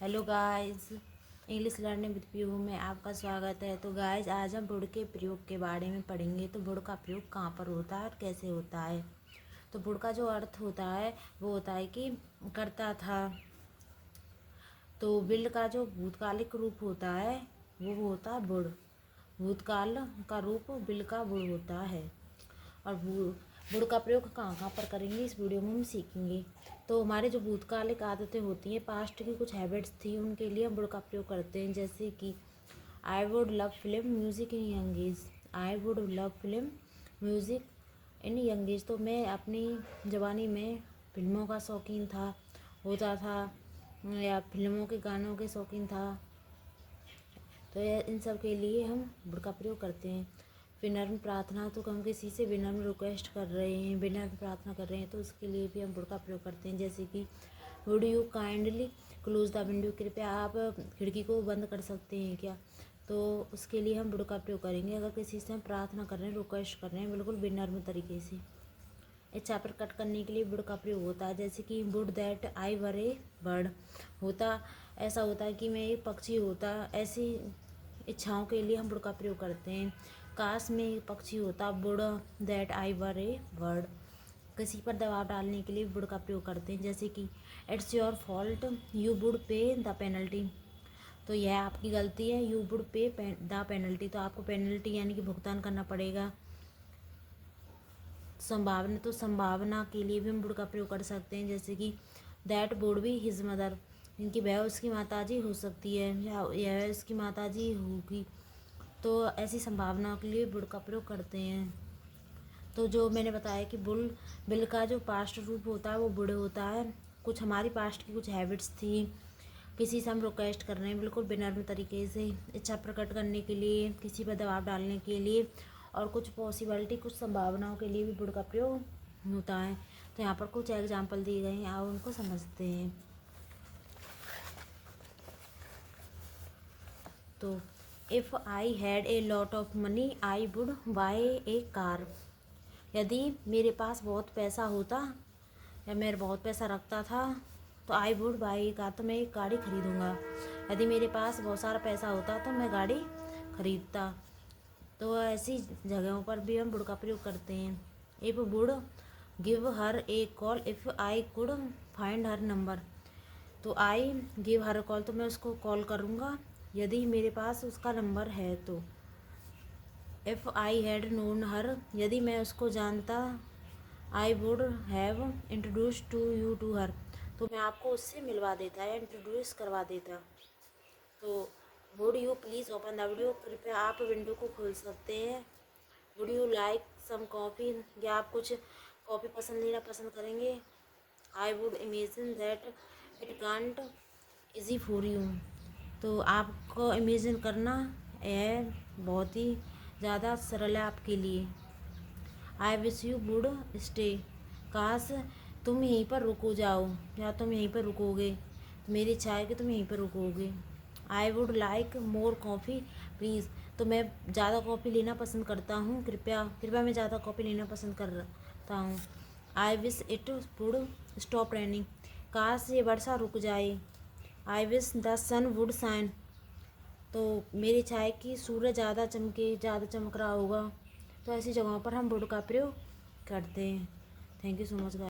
Hello guys, English learning with Piu में आपका स्वागत है। तो गाइस, आज हम वुड के प्रयोग के बारे में पढ़ेंगे। तो वुड का प्रयोग कहाँ पर होता है और कैसे होता है। तो वुड का जो अर्थ होता है वो होता है कि करता था। तो विल का जो भूतकालिक रूप होता है वो होता है वुड। भूतकाल का रूप विल का वुड होता है। और वुड का प्रयोग कहाँ कहाँ पर करेंगे इस वीडियो में हम सीखेंगे। तो हमारे जो भूतकालिक आदतें होती हैं, पास्ट की कुछ हैबिट्स थी, उनके लिए हम वुड का प्रयोग करते हैं। जैसे कि I would love film music in young age. I would love film music in young age. तो मैं अपनी जवानी में फिल्मों का शौकीन था, होता था, या फिल्मों के गानों के शौकीन था। तो इन सब के लिए हम वुड का प्रयोग करते हैं। विनम्र प्रार्थना, तो हम किसी से विनम्र रिक्वेस्ट कर रहे हैं, विनम्र प्रार्थना कर रहे हैं, तो उसके लिए भी हम वुड का प्रयोग करते हैं। जैसे कि would you kindly close the window, कृपया आप खिड़की को बंद कर सकते हैं क्या। तो उसके लिए हम वुड का प्रयोग करेंगे। अगर किसी से हम प्रार्थना कर रहे हैं, रिक्वेस्ट कर रहे हैं, बिल्कुल विनम्र तरीके से। इच्छा प्रकट करने के लिए वुड का प्रयोग होता है। जैसे कि would that I were A bird, होता ऐसा होता है कि मैं एक पक्षी होता। ऐसी इच्छाओं के लिए हम वुड का प्रयोग करते हैं। काश में एक पक्षी होता। Would that I were A bird. किसी पर दबाव डालने के लिए वुड का प्रयोग करते हैं। जैसे कि it's your fault, you would पे द पेनल्टी। तो यह आपकी गलती है, यू वुड पे द पेनल्टी। तो आपको पेनल्टी यानी कि भुगतान करना पड़ेगा। संभावना, तो संभावना के लिए भी हम वुड का प्रयोग कर सकते हैं। जैसे कि that would be his mother, इनकी वह उसकी माताजी हो सकती है, या यह उसकी माताजी होगी। तो ऐसी संभावनाओं के लिए वुड का प्रयोग करते हैं। तो जो मैंने बताया कि बिल का जो पास्ट रूप होता है वो वुड होता है। कुछ हमारी पास्ट की कुछ हैबिट्स थी, किसी से हम रिक्वेस्ट कर रहे हैं बिल्कुल विनम्र तरीके से, इच्छा प्रकट करने के लिए, किसी पर दबाव डालने के लिए, और कुछ पॉसिबिलिटी, कुछ संभावनाओं के लिए भी वुड का प्रयोग होता है। तो यहाँ पर कुछ एग्जाम्पल दिए गए हैं, आप उनको समझते हैं। तो if I had a lot of money I would buy A car. यदि मेरे पास बहुत पैसा होता, या मैं बहुत पैसा रखता था, तो I would buy A car, तो मैं एक गाड़ी खरीदूँगा। यदि मेरे पास बहुत सारा पैसा होता तो मैं गाड़ी खरीदता। तो ऐसी जगहों पर भी हम वुड का प्रयोग करते हैं। If would give her A call if I could find her number. तो आई गिव हर कॉल, तो मैं उसको कॉल करूँगा यदि मेरे पास उसका नंबर है। तो if I had known her, यदि मैं उसको जानता, I would have introduce to you to her, तो मैं आपको उससे मिलवा देता या इंट्रोड्यूस करवा देता। तो would you please open the window, कृपया आप विंडो को खोल सकते हैं। Would you like some coffee, या आप कुछ कॉफ़ी लेना पसंद करेंगे। I would imagine that it can't easy for you. तो आपको इमेजिन करना यह बहुत ही ज़्यादा सरल है आपके लिए। I wish you would stay, काश तुम यहीं पर रुको जाओ, या तुम यहीं पर रुकोगे। मेरी इच्छा है कि तुम यहीं पर रुकोगे। I would like more coffee please, तो मैं ज़्यादा कॉफ़ी लेना पसंद करता हूँ, कृपया कृपया मैं ज़्यादा कॉफ़ी लेना पसंद करता हूँ। I wish it would stop raining, काश ये वर्षा रुक जाए। I wish the sun would shine, तो मेरी इच्छा है कि सूरज ज़्यादा चमके, ज़्यादा चमक रहा होगा। तो ऐसी जगहों पर हम वुड का प्रयोग करते हैं। Thank you so much guys.